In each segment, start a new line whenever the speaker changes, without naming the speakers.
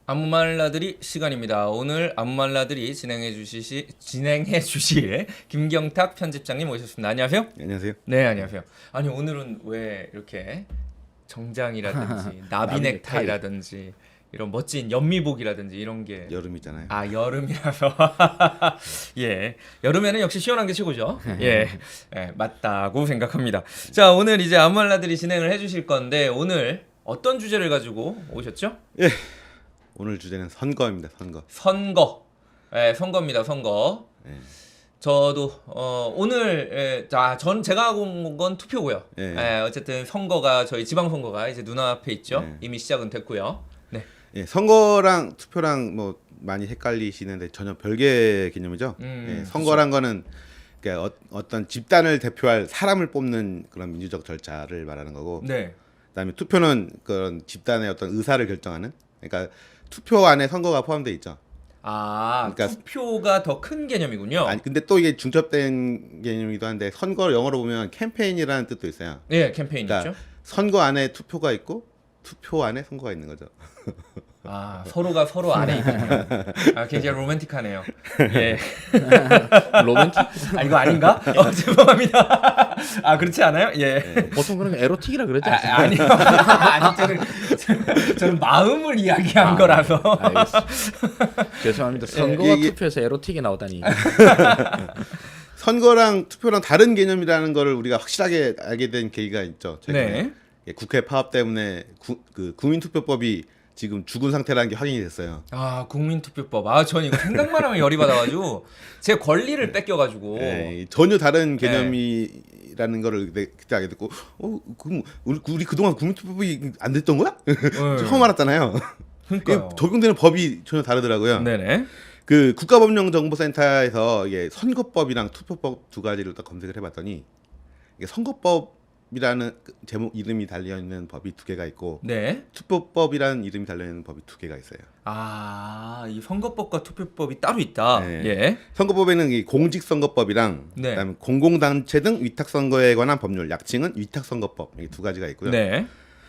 아무 말 나들이 시간입니다. 오늘 아무 말 나들이 진행해 주실 김경탁 편집장님 모셨습니다. 안녕하세요.
네, 안녕하세요.
네, 안녕하세요. 아니 오늘은 왜 이렇게 정장이라든지 나비 넥타이라든지 이런 멋진 연미복이라든지 이런 게
여름이잖아요.
여름이라서 예, 여름에는 역시 시원한 게 최고죠. 예, 맞다고 생각합니다. 자, 오늘 이제 아무 말 나들이 진행을 해주실 건데 오늘 어떤 주제를 가지고 오셨죠?
예. 오늘 주제는 선거입니다. 선거.
선거. 선거입니다. 선거.
예.
저도 오늘 제가 하고 온 건 투표고요. 어쨌든 선거가 저희 지방 선거가 이제 눈앞에 있죠. 이미 시작은 됐고요. 네.
예, 선거랑 투표랑 뭐 많이 헷갈리시는데 전혀 별개의 개념이죠. 선거란 거는 그러니까 어떤 집단을 대표할 사람을 뽑는 그런 민주적 절차를 말하는 거고.
네.
그다음에 투표는 그런 집단의 어떤 의사를 결정하는. 그러니까 투표 안에 선거가 포함되어 있죠.
그러니까 투표가 더 큰 개념이군요.
아니 근데 또 이게 중첩된 개념이기도 한데 선거 영어로 보면 캠페인이라는 뜻도 있어요.
네, 캠페인
그러니까
있죠.
선거 안에 투표가 있고 투표 안에 선거가 있는 거죠.
서로가 서로 안에 있군요. 굉장히 로맨틱하네요. 예.
로맨틱?
이거 아닌가? 죄송합니다. 그렇지 않아요? 예.
보통 그런 거 에로틱이라 그러지 않습니까?
아니요. 아니, 저는 마음을 이야기한 거라서.
알겠습니다. 죄송합니다. 선거와
이게-
투표에서 에로틱이 나오다니.
선거랑 투표랑 다른 개념이라는 거를 우리가 확실하게 알게 된 계기가 있죠. 최근에.
네.
국회 파업 때문에 국민투표법이 지금 죽은 상태라는 게 확인이 됐어요.
국민투표법. 전 이거 생각만 하면 열이 받아가지고 제 권리를 뺏겨가지고.
전혀 다른 개념이라는 거를 그때 알게 됐고, 그럼 우리 그동안 국민투표법이 안 됐던 거야? 처음 알았잖아요.
그러니까요.
적용되는 법이 전혀 다르더라고요.
네네.
그 국가법령정보센터에서 이게 선거법이랑 투표법 두 가지를 딱 검색을 해봤더니 이게 선거법이라는 제목 이름이 달려 있는 법이 두 개가 있고
네.
투표법이라는 이름이 달려 있는 법이 두 개가 있어요.
이 선거법과 투표법이 따로 있다.
네.
예.
선거법에는 이 공직선거법이랑
네.
그다음에 공공단체 등 위탁선거에 관한 법률, 약칭은 위탁선거법 이게 두 가지가 있고요.
네.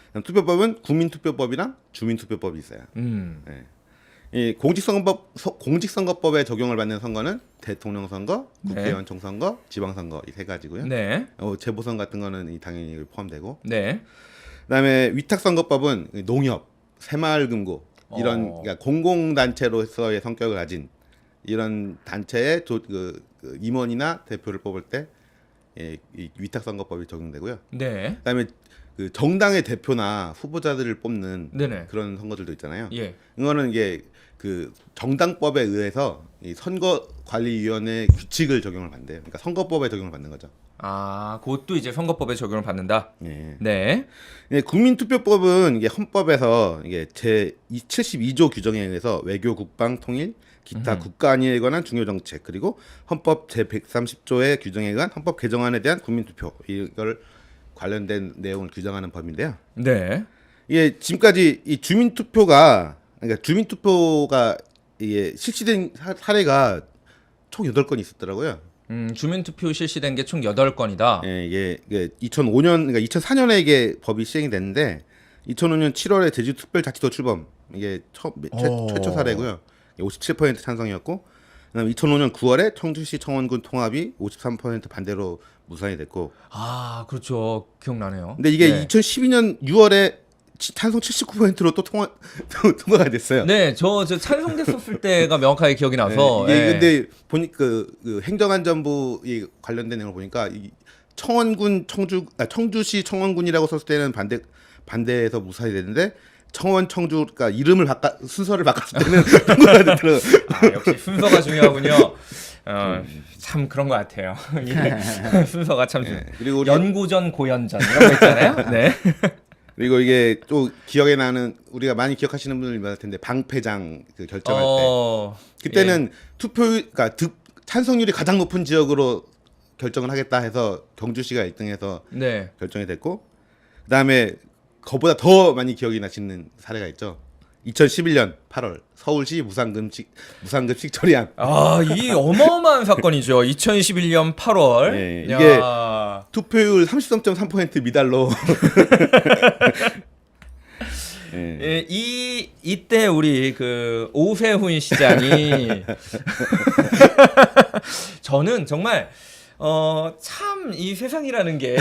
그다음 투표법은 국민투표법이랑 주민투표법이 있어요. 이 공직선거법에 적용을 받는 선거는 대통령 선거, 국회의원 총선거, 지방선거 이 세 가지고요.
네.
재보선 같은 거는 당연히 포함되고.
네.
그다음에 위탁선거법은 농협, 새마을금고 이런 그러니까 공공단체로서의 성격을 가진 이런 단체의 임원이나 대표를 뽑을 때 이 위탁선거법이 적용되고요.
네.
그다음에 그 정당의 대표나 후보자들을 뽑는
네네.
그런 선거들도 있잖아요.
예.
이거는 이게 그 정당법에 의해서 이 선거관리위원회 규칙을 적용을 받는데요. 그러니까 선거법에 적용을 받는 거죠.
그것도 이제 선거법에 적용을 받는다.
예.
네.
국민투표법은 이게 헌법에서 이게 제 72조 규정에 의해서 외교, 국방, 통일, 기타 국가 안위에 관한 중요 정책 그리고 헌법 제 130조의 규정에 의한 헌법 개정안에 대한 국민투표 이걸 관련된 내용을 규정하는 법인데요.
네.
이게 지금까지 이 주민투표가 이게 실시된 사례가 총 8건 있었더라고요.
주민투표 실시된 게 총 8건이다.
이게 2005년, 그러니까 2004년에 이게 법이 시행이 됐는데 2005년 7월에 제주특별자치도 출범 이게 최초 사례고요. 57% 찬성이었고, 그다음 2005년 9월에 청주시 청원군 통합이 53% 반대로 무산이 됐고.
그렇죠. 기억나네요.
근데 이게
네.
2012년 6월에 찬성 79%로 또 통과가 됐어요.
네, 저 찬성됐었을 때가 명확하게 기억이 나서.
이게 근데 보니까 그 행정안전부 관련된 내용을 보니까 이 청주시 청원군이라고 썼을 때는 반대해서 무산이 됐는데 청주 그러니까 이름을 순서를 바꿨을 때는 통과가 됐더라고요.
역시 순서가 중요하군요. 참 그런 것 같아요. 순서가 참
그리고
연구전 고연전 이런 거 있잖아요. 네.
그리고 이게 또 기억에 나는 우리가 많이 기억하시는 분들이 많을 텐데 방패장 그 결정할 때 그때는 그러니까 찬성률이 가장 높은 지역으로 결정을 하겠다 해서 경주시가 1등해서
네.
결정이 됐고 그다음에 그보다 더 많이 기억이 나시는 사례가 있죠. 2011년 8월 서울시 무상급식 처리안.
이 어마어마한 사건이죠. 2011년 8월.
네, 이게 투표율 33.3% 미달로
이 이때 우리 그 오세훈 시장이 저는 정말 참 이 세상이라는 게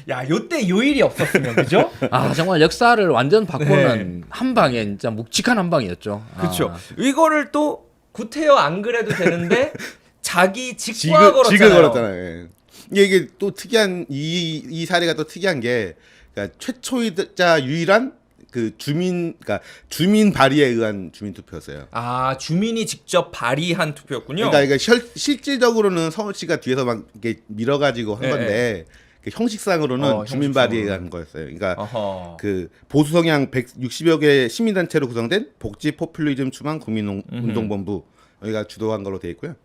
야, 요때 요 일이 없었으면 그죠?
아 정말 역사를 완전 바꾸는 한 방에 진짜 묵직한 한 방이었죠.
그렇죠.
아.
이거를 또 구태여 안 그래도 되는데 자기 직과 걸었잖아요.
직을 걸었잖아요. 예. 이게 또 특이한 이 사례가 또 특이한 게 그러니까 최초이자 유일한 그 그러니까 주민 발의에 의한 주민 투표였어요.
아, 주민이 직접 발의한 투표였군요.
그러니까 이게 실질적으로는 서울시가 뒤에서 막 이렇게 밀어가지고 한
예,
건데 그 형식상으로는 주민
형식상으로는.
발의에 의한 거였어요. 그러니까
어허.
그 보수 성향 160여 개 시민단체로 구성된 복지 포퓰리즘 추방 국민운동본부 여기가 주도한 걸로 돼 있고요.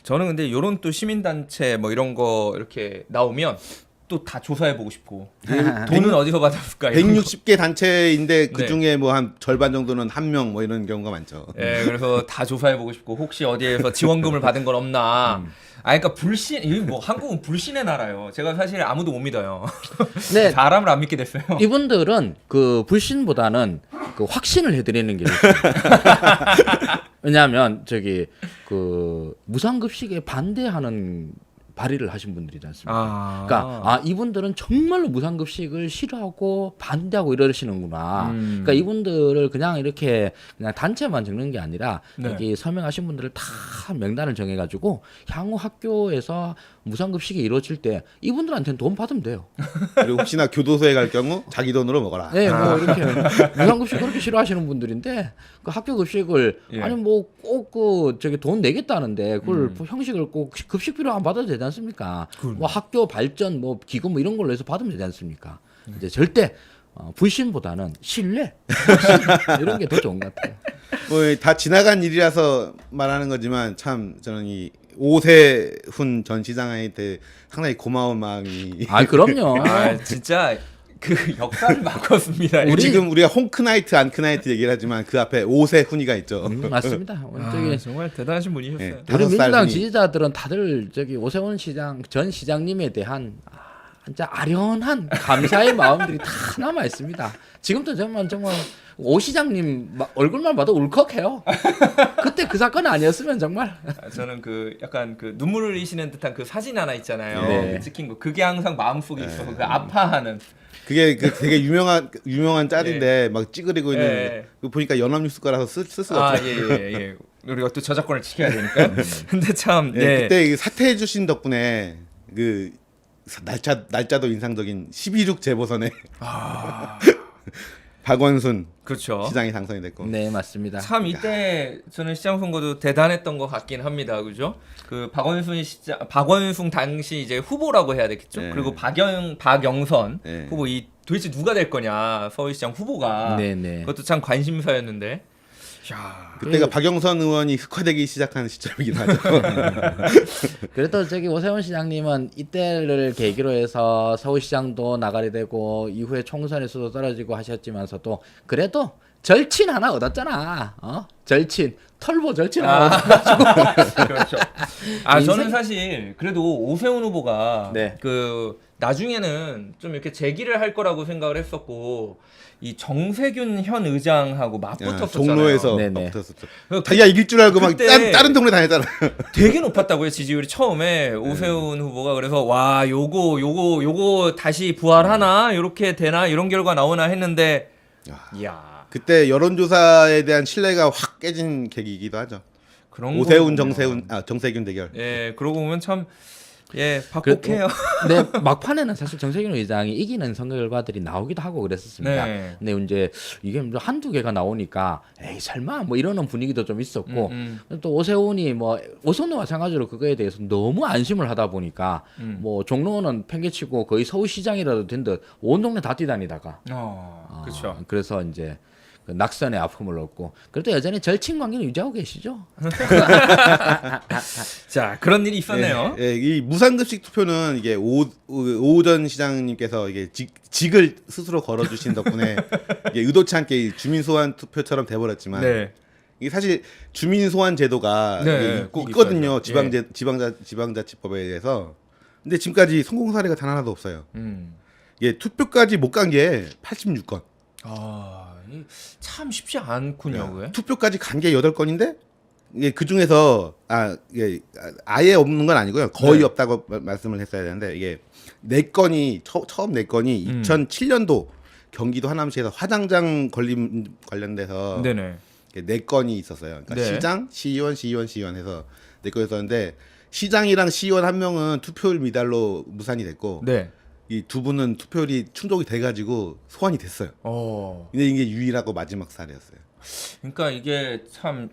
저는 근데 요런 또 시민단체 뭐 이런 거 이렇게 나오면 또 다 조사해보고 싶고 돈은 어디서 받았을까? 이런 거.
160개 단체인데 그
네.
중에 뭐 한 절반 정도는 한 명 뭐 이런 경우가 많죠.
예, 그래서 다 조사해보고 싶고 혹시 어디에서 지원금을 받은 건 없나? 아, 그러니까 불신, 이 뭐 한국은 불신의 나라요. 제가 사실 아무도 못 믿어요.
네.
사람을 안 믿게 됐어요.
이분들은 그 불신보다는 그 확신을 해드리는 게 좋습니다. 왜냐하면 저기 그 무상급식에 반대하는 발의를 하신 분들이지 않습니까? 그러니까 이분들은 정말로 무상급식을 싫어하고 반대하고 이러시는구나. 그러니까 이분들을 그냥 이렇게 그냥 단체만 적는 게 아니라
네.
여기 서명하신 분들을 다 명단을 정해가지고 향후 학교에서 무상급식이 이루어질 때 이분들한테는 돈 받으면 돼요.
그리고 혹시나 교도소에 갈 경우 자기 돈으로 먹어라.
네, 뭐 이렇게 무상급식 그렇게 싫어하시는 분들인데 그 학교 급식을
예.
아니 뭐 꼭 그 저기 돈 내겠다는데 그걸 형식을 꼭 급식비로 안 받아도 되지 않습니까? 뭐 학교 발전 뭐 기금 뭐 이런 걸로 해서 받으면 되지 않습니까? 이제 절대 불신보다는 신뢰 이런 게 더 좋은 것 같아요.
뭐 다 지나간 일이라서 말하는 거지만 참 저는 이 오세훈 전 시장한테 상당히 고마운 마음이
아 그럼요.
아, 진짜 그 역사를 바꿨습니다.
지금 우리가 홍크나이트 안크나이트 얘기를 하지만 그 앞에 오세훈이가 있죠.
맞습니다. 저기
정말 대단하신 분이셨어요.
예.
우리
다섯 살
민주당
분이-
지지자들은 다들 저기 오세훈 시장 전 시장님에 대한 진짜 아련한 감사의 마음들이 다 남아 있습니다. 지금도 정말 오 시장님 얼굴만 봐도 울컥해요. 그때 그 사건 아니었으면 정말
저는 그 약간 그 눈물을 흘리시는 듯한 그 사진 하나 있잖아요.
네.
그 찍힌 거. 그게 항상 마음속에 있어서 그 아파하는.
그게 그 되게 유명한 짤인데 막 찌그리고 있는
예.
그 보니까 연합뉴스 거라서 쓸 수가
아,
없어요.
예. 우리가 또 저작권을 지켜야 되니까. 근데 참
예,
네.
그때 사퇴해 주신 덕분에 그 날짜도 인상적인 12.6 재보선에 박원순
그렇죠.
시장이 당선이 됐고
네 맞습니다.
참 이때 저는 시장 선거도 대단했던 것 같긴 합니다. 그죠? 그 박원순 당시 이제 후보라고 해야 되겠죠.
네.
그리고 박영선
네.
후보 이 도대체 누가 될 거냐 서울시장 후보가
네네.
그것도 참 관심사였는데. 야,
그때가 박영선 의원이 흑화되기 시작한 시점이긴 하죠.
그래도 저기 오세훈 시장님은 이때를 계기로 해서 서울시장도 나가게 되고 이후에 총선에서도 떨어지고 하셨지만서도 그래도 절친 하나 얻었잖아. 절친 털보 절친 하나 얻어가지고
그렇죠. 아
인생-
저는 사실 그래도 오세훈 후보가
네.
그 나중에는 좀 이렇게 재기를 할 거라고 생각을 했었고 이 정세균 현 의장하고 맞붙었었잖아요.
종로에서
네네.
붙었었죠.
그
자기가 이길 줄 알고 막
그때-
다른 동네 다녔잖아.
되게 높았다고요 지지율이 처음에 오세훈 후보가 그래서 와 요거 다시 부활하나 이렇게 되나 이런 결과 나오나 했는데 이야
그때 여론조사에 대한 신뢰가 확 깨진 계기이기도 하죠.
그런
오세훈,
거군요.
정세균 대결.
예 그러고 보면 참 예 박복해요.
근데 막판에는 사실 정세균 의장이 이기는 선거 결과들이 나오기도 하고 그랬었습니다.
네.
근데 이제 이게 뭐 한두 개가 나오니까 에이 설마 뭐 이러는 분위기도 좀 있었고 또 오세훈이 뭐 오세훈도 마찬가지로 그거에 대해서 너무 안심을 하다 보니까 뭐 종로는 팽개치고 거의 서울시장이라도 된 듯 온 동네 다 뛰다니다가
그렇죠.
그래서 이제 그 낙선의 아픔을 얻고 그래도 여전히 절친 관계는 유지하고 계시죠.
자 그런 일이 있었네요.
예, 이 무상급식 투표는 이게 오전 시장님께서 이게 직을 스스로 걸어주신 덕분에 이게 의도치 않게 이 주민 소환 투표처럼 돼버렸지만
네.
이게 사실 주민 소환 제도가
네,
이게
꼭
있거든요.
있어야죠.
지방자치법에 대해서. 근데 지금까지 성공 사례가 단 하나도 없어요.
음.
이게 투표까지 못 간 게 86건.
참 쉽지 않군요. 그게.
투표까지 간 게 8건인데 이게 그 중에서 이게 아예 없는 건 아니고요. 거의
네.
없다고 말씀을 했어야 되는데 이게 4건이 처음 4건이 2007년도 경기도 하남시에서 화장장 걸림 관련돼서
네네.
4건이 있었어요. 그러니까
네.
시장, 시의원 해서 4건 있었는데 시장이랑 시의원 한 명은 투표율 미달로 무산이 됐고
네.
이 두 분은 투표율이 충족이 돼가지고 소환이 됐어요. 근데 이게 유일하고 마지막 사례였어요.
그러니까 이게 참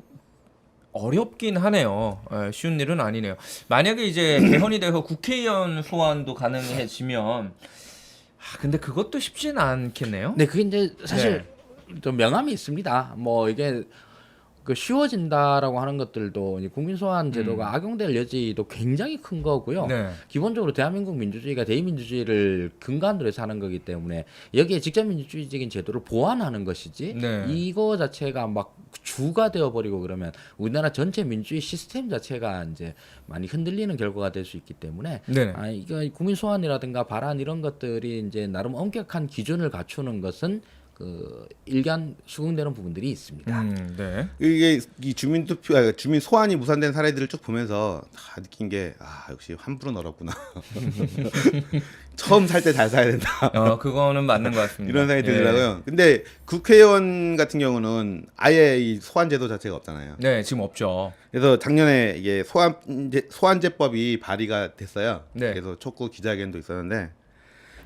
어렵긴 하네요. 쉬운 일은 아니네요. 만약에 이제 개헌이 돼서 국회의원 소환도 가능해지면, 근데 그것도 쉽지는 않겠네요.
네, 그게 이제 사실 좀 명함이 있습니다. 뭐 이게 그 쉬워진다라고 하는 것들도 이제 국민 소환 제도가 악용될 여지도 굉장히 큰 거고요.
네.
기본적으로 대한민국 민주주의가 대의민주주의를 근간으로 해서 하는 거기 때문에 여기에 직접민주주의적인 제도를 보완하는 것이지
네.
이거 자체가 막 주가 되어버리고 그러면 우리나라 전체 민주주의 시스템 자체가 이제 많이 흔들리는 결과가 될 수 있기 때문에
네.
이거 국민 소환이라든가 발안 이런 것들이 이제 나름 엄격한 기준을 갖추는 것은 그 일견 수긍되는 부분들이 있습니다.
네.
이게 이 주민 투표, 주민 소환이 무산된 사례들을 쭉 보면서 다 느낀 게 역시 환불은 어렵구나. 처음 살 때 잘 사야 된다.
그거는 맞는 것 같습니다.
이런 생각이 들더라고요. 근데 국회의원 같은 경우는 아예 이 소환 제도 자체가 없잖아요.
네, 지금 없죠.
그래서 작년에 이게 소환제법이 발의가 됐어요.
네.
그래서 촉구 기자회견도 있었는데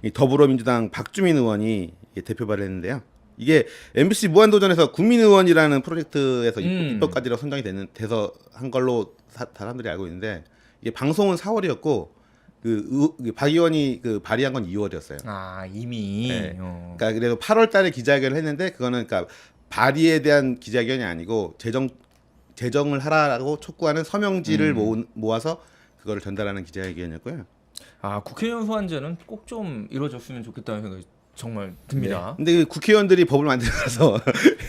이 더불어민주당 박주민 의원이 대표 발의했는데요. 이게 MBC 무한도전에서 국민의원이라는 프로젝트에서 입법까지로 선정이 돼서 한 걸로 사람들이 알고 있는데 이게 방송은 4월이었고 박 의원이 발의한 건 2월이었어요.
이미.
네. 그러니까 그래도 8월달에 기자회견을 했는데 그거는 그러니까 발의에 대한 기자회견이 아니고 제정을 하라고 촉구하는 서명지를 모아서 그거를 전달하는 기자회견이었고요.
국회의원 소환제는 꼭 좀 이루어졌으면 좋겠다는 생각이 정말 듭니다.
근데 그 국회의원들이 법을 만들어서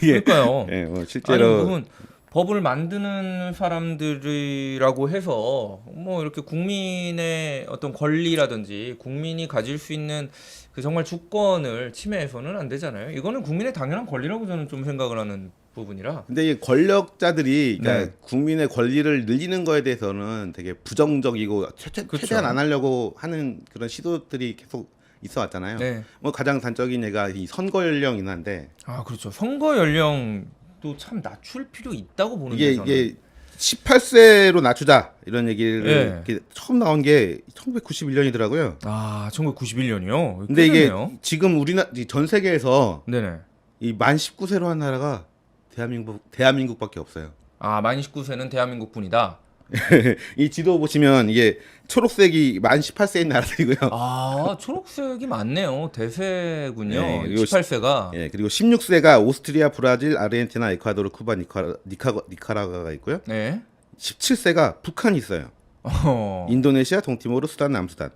이게
그러니까요.
실제로
무슨 법을 만드는 사람들이라고 해서 뭐 이렇게 국민의 어떤 권리라든지 국민이 가질 수 있는 그 정말 주권을 침해해서는 안 되잖아요. 이거는 국민의 당연한 권리라고 저는 좀 생각을 하는 부분이라.
근데 이 권력자들이 그러니까
네.
국민의 권리를 늘리는 거에 대해서는 되게 부정적이고 최대한 안 하려고 하는 그런 시도들이 계속 있어 왔잖아요.
네.
뭐 가장 단적인 예가 이 선거 연령 인하인데
그렇죠. 선거 연령도 참 낮출 필요 있다고 보는데
이게 18세로 낮추자 이런 얘기를
네.
이렇게 처음 나온 게 1991년이더라고요.
1991년이요.
근데 이게 지금 전 세계에서
네네.
이 만 19세로 한 나라가 대한민국밖에 없어요.
만 19세는 대한민국 뿐이다.
이 지도 보시면 이게 초록색이 만 18세인 나라들이고요.
초록색이 많네요. 대세군요.
네, 그리고
18세가.
그리고 16세가 오스트리아, 브라질, 아르헨티나, 에콰도르, 쿠바, 니카라과가 있고요.
네.
17세가 북한이 있어요. 인도네시아, 동티모르, 수단, 남수단.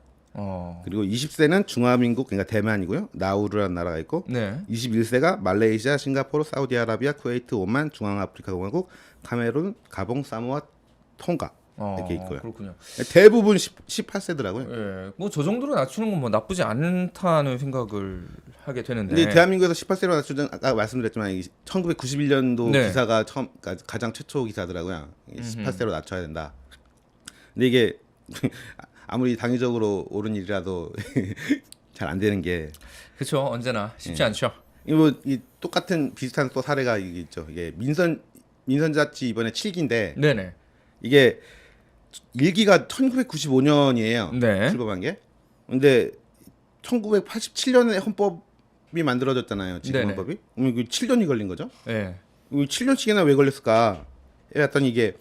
그리고 20세는 중화민국, 그러니까 대만이고요. 나우루라는 나라가 있고.
네.
21세가 말레이시아, 싱가포르, 사우디아라비아, 쿠웨이트, 오만, 중앙아프리카 공화국, 카메룬, 가봉, 사모아, tonga 이렇게 있고요.
그렇군요.
대부분 18세더라고요.
예. 뭐 저 정도로 낮추는 건 뭐 나쁘지 않다는 생각을 하게 되는데.
근데 대한민국에서 18세로 낮추는 아까 말씀드렸지만 1991년도
네.
기사가 가장 최초 기사더라고요. 18세로 낮춰야 된다. 근데 이게 아무리 당위적으로 옳은 일이라도 잘 안 되는 게
그렇죠. 언제나 쉽지 않죠.
이 똑같은 비슷한 또 사례가 이게 있죠. 이게 민선자치 이번에 7기인데
네네.
이게 1기가 1995년이에요.
네.
출범한 게. 근데 1987년에 헌법이 만들어졌잖아요. 지금
네네.
헌법이. 그럼 이거 7년이 걸린 거죠?
네.
7년씩이나 왜 걸렸을까? 해봤더니 이게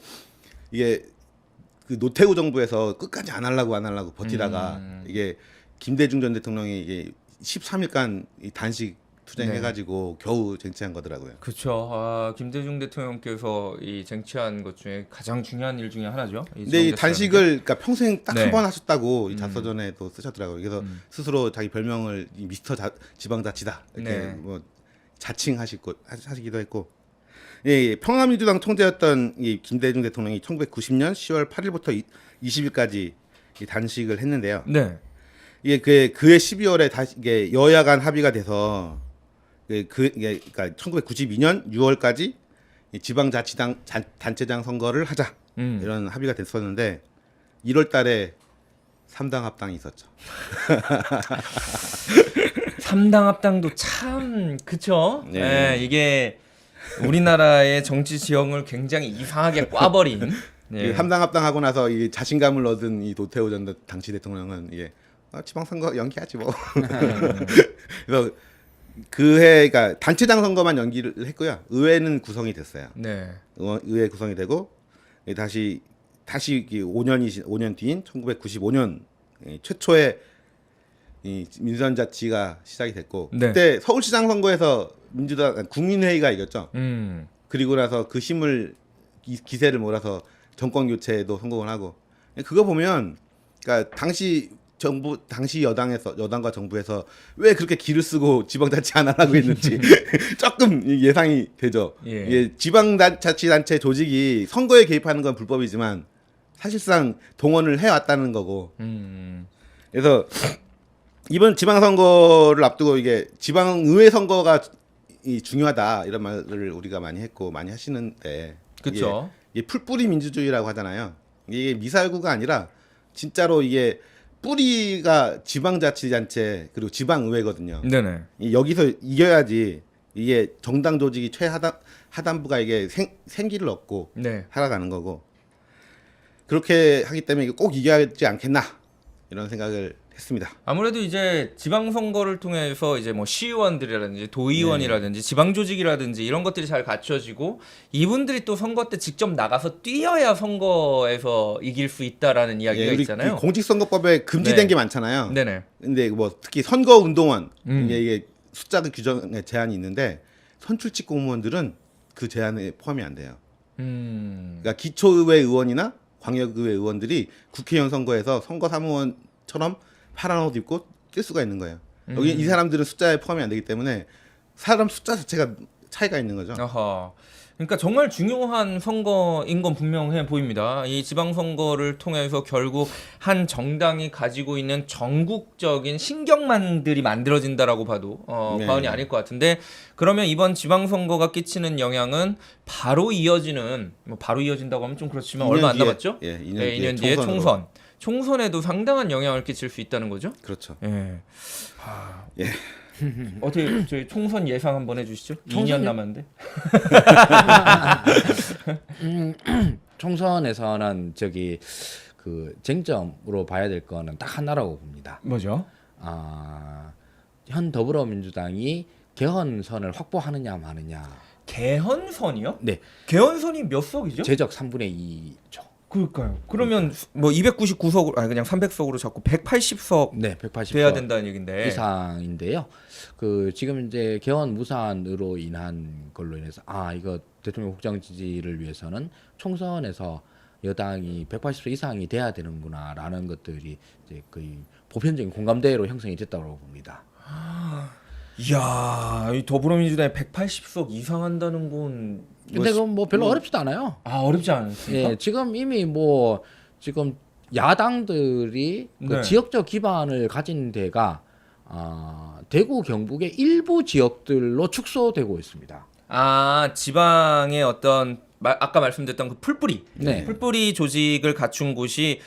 그 노태우 정부에서 끝까지 안 하려고 버티다가 이게 김대중 전 대통령이 이게 13일간 이 단식 투쟁해가지고 겨우 쟁취한 거더라고요.
그렇죠. 김대중 대통령께서 이 쟁취한 것 중에 가장 중요한 일 중에 하나죠.
근데 이 단식을 그러니까 평생 딱 한
네.
번 하셨다고 이 자서전에도 쓰셨더라고요. 그래서 스스로 자기 별명을 이 미스터 지방자치다 이렇게
네.
뭐 자칭하시기도 했고. 예, 평화민주당 총재였던 이 김대중 대통령이 1990년 10월 8일부터 20일까지 이 단식을 했는데요.
네.
이게 그해 12월에 다시 이게 여야 간 합의가 돼서 그러니까 1992년 6월까지 지방자치단 단체장 선거를 하자 이런 합의가 됐었는데 1월달에 3당 합당이 있었죠.
3당 합당도 참 그쵸?
네.
이게 우리나라의 정치 지형을 굉장히 이상하게 꽈버린.
이 3당 합당하고 나서 이 자신감을 얻은 이 도태우 전 당시 대통령은 이게 지방선거 연기하지 뭐. 그래서 그해가 단체장 선거만 연기를 했고요. 의회는 구성이 됐어요.
네.
의회 구성이 되고 다시 5년 뒤인 1995년 최초의 이 민주당 자치가 시작이 됐고
네.
그때 서울시장 선거에서 민주당 국민회의가 이겼죠. 그리고 나서 그 힘을 기세를 몰아서 정권 교체에도 성공을 하고 그거 보면 그러니까 당시 여당과 정부에서 왜 그렇게 기를 쓰고 지방자치 안 하려고 했는지 조금 예상이 되죠.
예.
이게 지방자치단체 조직이 선거에 개입하는 건 불법이지만 사실상 동원을 해왔다는 거고. 그래서 이번 지방선거를 앞두고 이게 지방의회 선거가 중요하다 이런 말을 우리가 많이 했고 많이 하시는데
그쵸.
이게 풀뿌리 민주주의라고 하잖아요. 이게 미사일구가 아니라 진짜로 이게 뿌리가 지방자치단체 그리고 지방의회거든요.
네네.
여기서 이겨야지 이게 정당 조직이 최하단부가 이게 생기를 얻고
네.
살아가는 거고 그렇게 하기 때문에 이게 꼭 이겨야 하지 않겠나 이런 생각을 했습니다.
아무래도 이제 지방선거를 통해서 이제 뭐 시의원들이라든지 도의원이라든지 지방조직이라든지 이런 것들이 잘 갖춰지고 이분들이 또 선거 때 직접 나가서 뛰어야 선거에서 이길 수 있다라는 이야기가
우리
있잖아요.
이 공직선거법에 금지된
네.
게 많잖아요.
네네.
근데 뭐 특히 선거운동원 이게 숫자가 규정에 제한이 있는데 선출직 공무원들은 그 제한에 포함이 안 돼요. 그러니까 기초의회 의원이나 광역의회 의원들이 국회의원 선거에서 선거 사무원처럼 파란 옷 입고 뛸 수가 있는 거예요. 여기 이 사람들은 숫자에 포함이 안 되기 때문에 사람 숫자 자체가 차이가 있는 거죠.
아하. 그러니까 정말 중요한 선거인 건 분명해 보입니다. 이 지방선거를 통해서 결국 한 정당이 가지고 있는 전국적인 신경만들이 만들어진다라고 봐도
네.
과언이 아닐 것 같은데 그러면 이번 지방선거가 끼치는 영향은 바로 이어지는 뭐 바로 이어진다고 하면 좀 그렇지만
2년
얼마 안
뒤에,
남았죠?
예, 2년,
네, 2년 뒤에 총선. 총선에도 상당한 영향을 끼칠 수 있다는 거죠?
그렇죠.
예.
예.
어떻게 저희 총선 예상 한번 해주시죠? 2년 남았는데.
총선에서는 저기 그 쟁점으로 봐야 될 거는 딱 하나라고 봅니다.
뭐죠?
현 더불어민주당이 개헌선을 확보하느냐 마느냐.
개헌선이요?
네.
개헌선이 몇 석이죠?
제적 3분의 2죠.
그러니까요. 그러면 뭐 299석으로 아니 그냥 300석으로 잡고 180석
네, 180석
돼야 된다는 얘긴데.
이상인데요. 그 지금 이제 개헌 무산으로 인한 걸로 인해서 이거 대통령 국정 지지를 위해서는 총선에서 여당이 180석 이상이 돼야 되는구나라는 것들이 이제 거의 보편적인 공감대로 형성이 됐다고 봅니다.
이야, 이 더불어민주당이 180석 이상 한다는 건
근데 그건 뭐 별로 어렵지도 않아요.
어렵지 않습니까?
예, 지금 이미 뭐 지금 야당들이 그
네.
지역적 기반을 가진 데가 대구 경북의 일부 지역들로 축소되고 있습니다.
지방의 어떤 아까 말씀드렸던 그 풀뿌리,
네.
풀뿌리 조직을 갖춘 곳이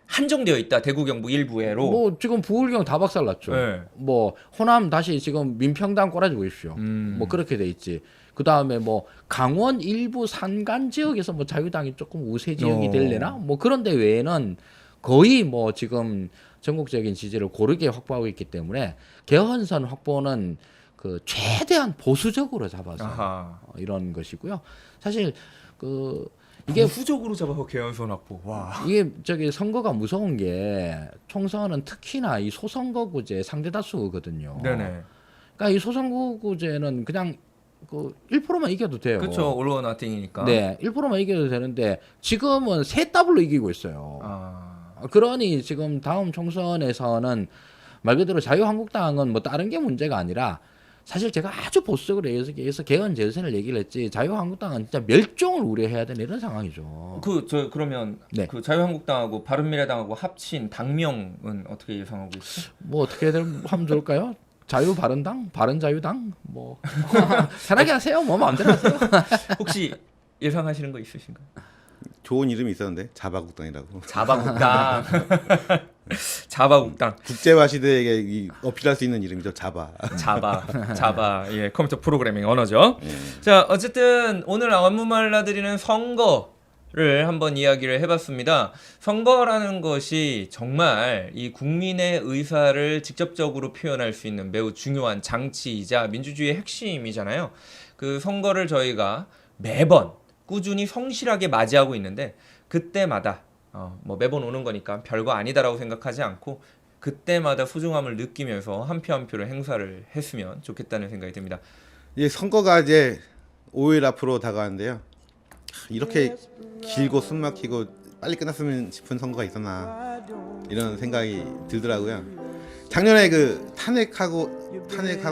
한정되어 있다. 대구 경북 일부에로.
뭐 지금 부울경 다 박살났죠.
네.
뭐 호남 다시 지금 민평당 꼬라지 보십시오. 뭐 그렇게 돼 있지. 그 다음에 뭐 강원 일부 산간 지역에서 뭐 자유당이 조금 우세 지역이 될래나 뭐 그런데 외에는 거의 뭐 지금 전국적인 지지를 고르게 확보하고 있기 때문에 개헌선 확보는 그 최대한 보수적으로 잡아서 이런 것이고요. 사실 그 이게
보수적으로 잡아서 개헌선 확보. 와.
이게 저기 선거가 무서운 게 총선은 특히나 이 소선거구제 상대다수거든요.
네네.
그러니까 이 소선거구제는 그냥 그 1%만 이겨도 돼요.
그렇죠. all or nothing이니까.
네, 1%만 이겨도 되는데 지금은 세 더블로 이기고 있어요. 그러니 지금 다음 총선에서는 말 그대로 자유한국당은 뭐 다른 게 문제가 아니라 사실 제가 아주 보수적으로 해서 개헌 재선을 얘기를 했지 자유한국당은 진짜 멸종을 우려해야 되는 이런 상황이죠.
그러면
네.
그 자유한국당하고 바른미래당하고 합친 당명은 어떻게 예상하고 있어요?
뭐 어떻게 하면 좋을까요? 자유바른당, 바른자유당 뭐 편하게 하세요. 뭐 마음대로 하세요.
혹시 예상하시는 거 있으신가요?
좋은 이름이 있었는데 자바국당이라고.
자바국당. 자바국당.
국제화 시대에게 어필할 수 있는 이름이죠. 자바.
자바. 예, 컴퓨터 프로그래밍 언어죠. 자, 어쨌든 오늘 안무말라드리는 선거를 한번 이야기를 해봤습니다. 선거라는 것이 정말 이 국민의 의사를 직접적으로 표현할 수 있는 매우 중요한 장치이자 민주주의의 핵심이잖아요. 그 선거를 저희가 매번 꾸준히 성실하게 맞이하고 있는데 그때마다 뭐 매번 오는 거니까 별거 아니다라고 생각하지 않고 그때마다 소중함을 느끼면서 한 표 한 표를 행사를 했으면 좋겠다는 생각이 듭니다.
이 선거가 이제 5일 앞으로 다가왔는데요. 이렇게 길고 숨막히고 빨리 끝났으면 싶은 선거가 있었나 이런 생각이 들더라고요. 작년에 그 탄핵하고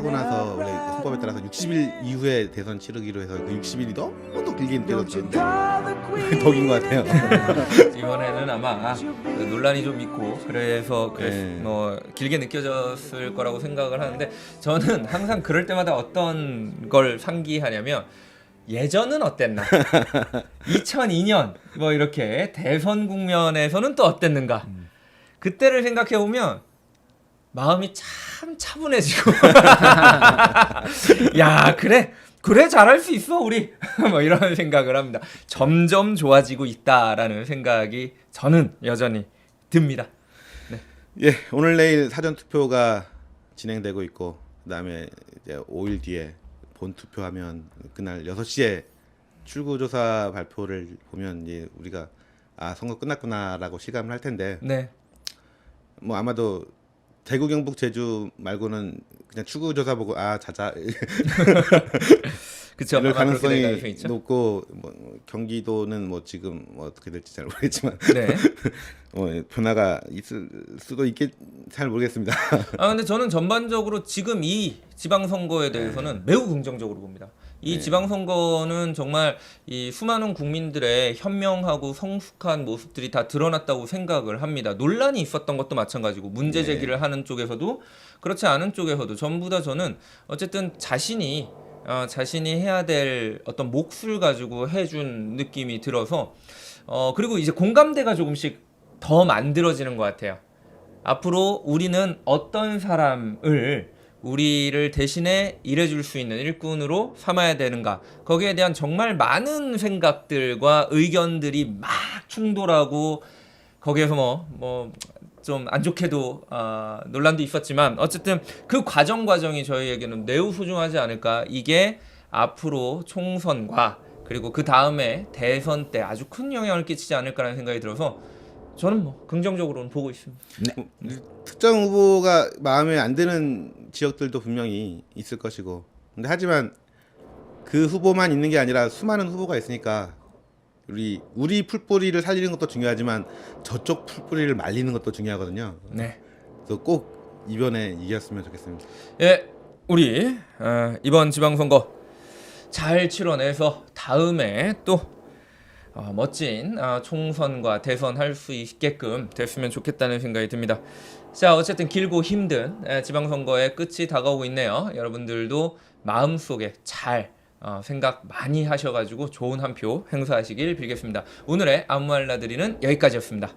나서 원래 헌법에 따라서 60일 이후에 대선 치르기로 해서 그 60일이 너무 길게 느껴졌는데 더 긴 것 같아요.
이번에는 아마 그 논란이 좀 있고 그래서
네.
뭐 길게 느껴졌을 거라고 생각을 하는데 저는 항상 그럴 때마다 어떤 걸 상기하냐면 예전은 어땠나 2002년 뭐 이렇게 대선 국면에서는 또 어땠는가 그때를 생각해 보면 마음이 참 차분해지고 야 그래 잘할 수 있어 우리 뭐 이런 생각을 합니다. 점점 좋아지고 있다라는 생각이 저는 여전히 듭니다.
예, 오늘 내일 사전 투표가 진행되고 있고 그다음에 이제 5일 뒤에 본 투표하면 그날 6시에 출구조사 발표를 보면 이제 우리가 아 선거 끝났구나라고 실감을 할 텐데
네.
뭐 아마도 대구 경북 제주 말고는 그냥 출구조사 보고 아 자자
그쵸.
이럴
아마 그렇게 될
가능성이
가능성이 있죠.
높고 뭐 경기도는 뭐 지금 뭐 어떻게 될지 잘 모르겠지만
네.
변화가 있을 수도 있겠 잘 모르겠습니다.
아 근데 저는 전반적으로 지금 이 지방선거에 대해서는 매우 긍정적으로 봅니다. 이 지방선거는 정말 이 수많은 국민들의 현명하고 성숙한 모습들이 다 드러났다고 생각을 합니다. 논란이 있었던 것도 마찬가지고 문제 제기를 하는 쪽에서도 그렇지 않은 쪽에서도 전부 다 저는 어쨌든 자신이 해야 될 어떤 몫을 가지고 해준 느낌이 들어서 그리고 이제 공감대가 조금씩 더 만들어지는 것 같아요. 앞으로 우리는 어떤 사람을 우리를 대신에 일해줄 수 있는 일꾼으로 삼아야 되는가 거기에 대한 정말 많은 생각들과 의견들이 막 충돌하고 거기에서 뭐 좀 안 좋게도 논란도 있었지만 어쨌든 그 과정이 저희에게는 매우 소중하지 않을까. 이게 앞으로 총선과 그리고 그 다음에 대선 때 아주 큰 영향을 끼치지 않을까라는 생각이 들어서 저는 뭐 긍정적으로는 보고 있습니다.
특정 후보가 마음에 안 드는 지역들도 분명히 있을 것이고 근데 하지만 그 후보만 있는 게 아니라 수많은 후보가 있으니까 우리 풀뿌리를 살리는 것도 중요하지만 저쪽 풀뿌리를 말리는 것도 중요하거든요.
네.
그래서 꼭 이번에 이겼으면 좋겠습니다.
예, 우리 이번 지방선거 잘 치러내서 다음에 또 멋진 총선과 대선 할 수 있게끔 됐으면 좋겠다는 생각이 듭니다. 자, 어쨌든 길고 힘든 지방선거의 끝이 다가오고 있네요. 여러분들도 마음속에 잘 생각 많이 하셔가지고 좋은 한 표 행사하시길 빌겠습니다. 오늘의 안무알라드리는 여기까지였습니다.